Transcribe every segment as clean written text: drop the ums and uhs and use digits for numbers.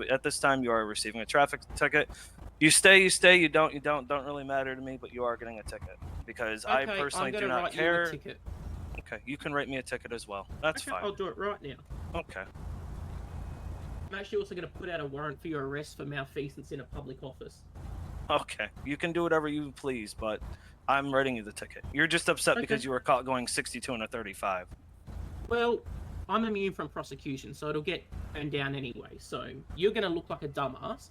at this time you are receiving a traffic ticket. You stay. You don't really matter to me, but you are getting a ticket because I personally do not care. You a ticket. Okay, you can write me a ticket as well. That's fine. I'll do it right now. Okay. I'm actually also going to put out a warrant for your arrest for malfeasance in a public office. Okay, you can do whatever you please, but I'm writing you the ticket. You're just upset because you were caught going 62 and a 35. Well, I'm immune from prosecution, so it'll get turned down anyway. So you're going to look like a dumbass.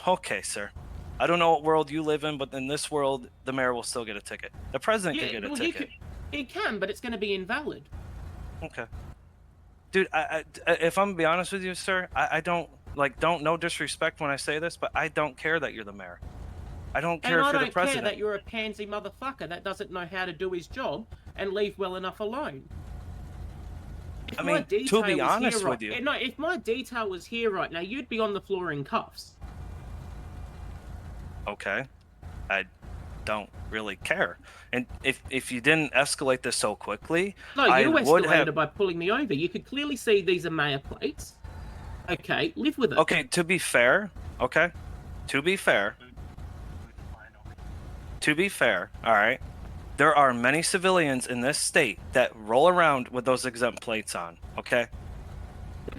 Okay, sir. I don't know what world you live in, but in this world, the mayor will still get a ticket. The president can get a ticket. He can, but it's going to be invalid. Okay. Dude, if I'm gonna be honest with you, sir, I don't no disrespect when I say this, but I don't care that you're the mayor. I don't care if you're the president. And I don't care that you're a pansy motherfucker that doesn't know how to do his job and leave well enough alone. I mean, to be honest with you, no, if my detail was here right now, you'd be on the floor in cuffs. Okay, I don't really care. And if you didn't escalate this so quickly, no, you escalated by pulling me over. You could clearly see these are mayor plates. Okay, live with it. Okay, to be fair, all right, there are many civilians in this state that roll around with those exempt plates on, okay?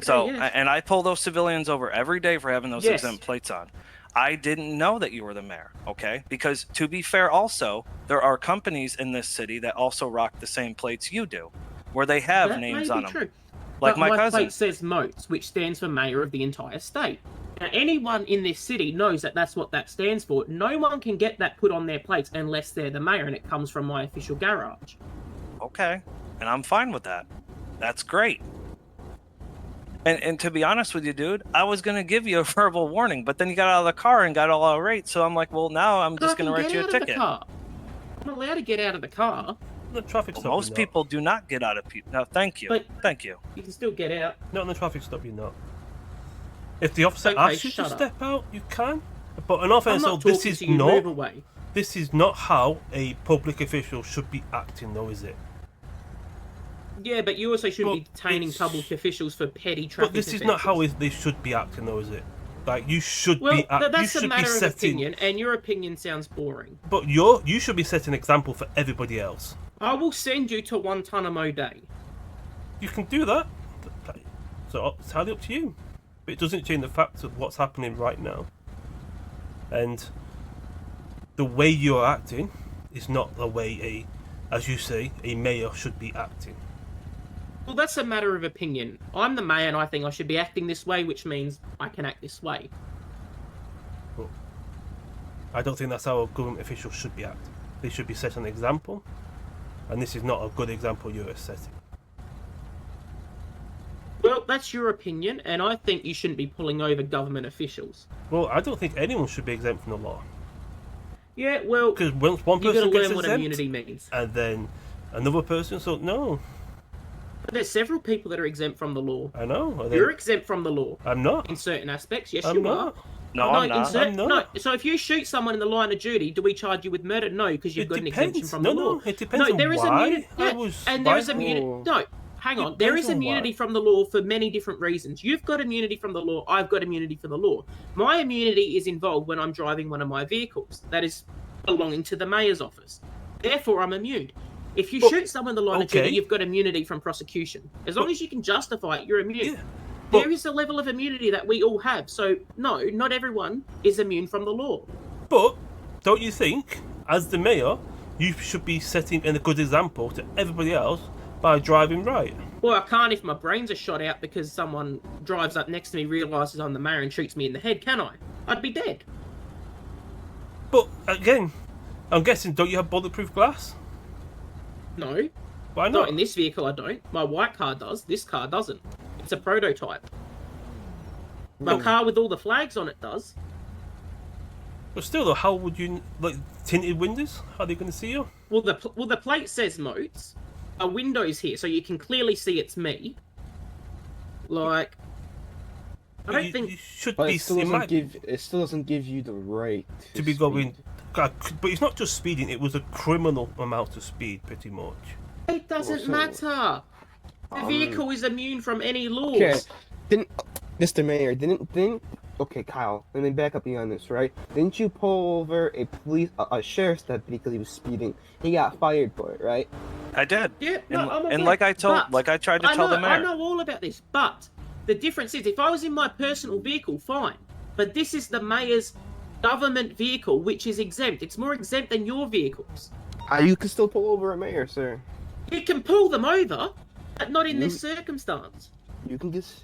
So, yes. And I pull those civilians over every day for having those exempt plates on. I didn't know that you were the mayor, okay? Because to be fair also, there are companies in this city that also rock the same plates you do, where they have names on them. True. Like but my cousin. plate says MOTES, which stands for Mayor of the Entire State. Now, anyone in this city knows that that's what that stands for. No one can get that put on their plates unless they're the mayor, and it comes from my official garage. Okay, and I'm fine with that. That's great. And to be honest with you, dude, I was going to give you a verbal warning, but then you got out of the car and got all irate, so I'm like, well, now I'm just going to write you a ticket. I'm allowed to get out of the car. The traffic stop. Most people do not get out of people. No, thank you. Thank you. You can still get out. Not on the traffic stop, you're not. If the officer asks you to step out, you can. But an offense, this is not how a public official should be acting, though, is it? Yeah, but you also shouldn't be detaining public officials for petty traffic. But this is not how they should be acting, though, is it? Like, you should be. That's a matter of opinion, and your opinion sounds boring. But you should be setting an example for everybody else. I will send you to Guantanamo Day. You can do that. So it's entirely up to you. But it doesn't change the fact of what's happening right now. And the way you're acting is not the way as you say, a mayor should be acting. Well, that's a matter of opinion. I'm the mayor and I think I should be acting this way, which means I can act this way. Well, I don't think that's how a government official should be acting. They should be setting an example, and this is not a good example you're setting. Well, that's your opinion, and I think you shouldn't be pulling over government officials. Well, I don't think anyone should be exempt from the law. Yeah, well, because once one person gets exempt, what immunity means, and then another person, so no. But there's several people that are exempt from the law. I know. You're exempt from the law. I'm not. In certain aspects, yes, you are. No, I'm not. I'm not. No, so if you shoot someone in the line of duty, do we charge you with murder? No, because you've got an exemption from the law. No, it depends on there is why. Immunity, and there is immunity. No, hang on. There is immunity from the law for many different reasons. You've got immunity from the law. I've got immunity from the law. My immunity is involved when I'm driving one of my vehicles that is belonging to the mayor's office. Therefore, I'm immune. If you shoot someone in the line of duty, you've got immunity from prosecution. As long as you can justify it, you're immune. Yeah. There is a level of immunity that we all have. So, no, not everyone is immune from the law. But, don't you think, as the mayor, you should be setting a good example to everybody else by driving right? Well, I can't if my brains are shot out because someone drives up next to me, realises I'm the mayor and shoots me in the head, can I? I'd be dead. But, again, I'm guessing, don't you have bulletproof glass? No. Why not? Not in this vehicle, I don't. My white car does. This car doesn't. It's a prototype. My car with all the flags on it does. But still, though, how would you tinted windows? How are they going to see you? Well, the plate says MOTES. A window's here, so you can clearly see it's me. I don't think. You should but be. It still doesn't give you the right to be going. But it's not just speeding. It was a criminal amount of speed, pretty much. It doesn't matter. The vehicle is immune from any laws. Okay. Mr. Mayor, didn't okay, Kyle, let me back up you on this, right? Didn't you pull over a sheriff's deputy because he was speeding? He got fired for it, right? I did. Yeah, no, I'm and aware, like I tried to tell the mayor. I know all about this, but the difference is, if I was in my personal vehicle, fine. But this is the mayor's government vehicle, which is exempt. It's more exempt than your vehicles. You can still pull over a mayor, sir. You can pull them over, but not in this circumstance. You can just...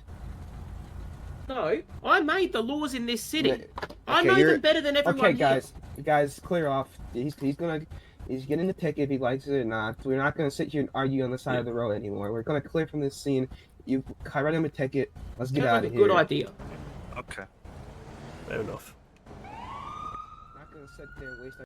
No, I made the laws in this city. Okay, I know them better than everyone Okay, here. guys, clear off. He's getting the ticket if he likes it or not. We're not gonna sit here and argue on the side of the road anymore. We're gonna clear from this scene. You write him a ticket. Let's get out of here. Good idea. Okay. Fair enough. Not gonna sit there and waste our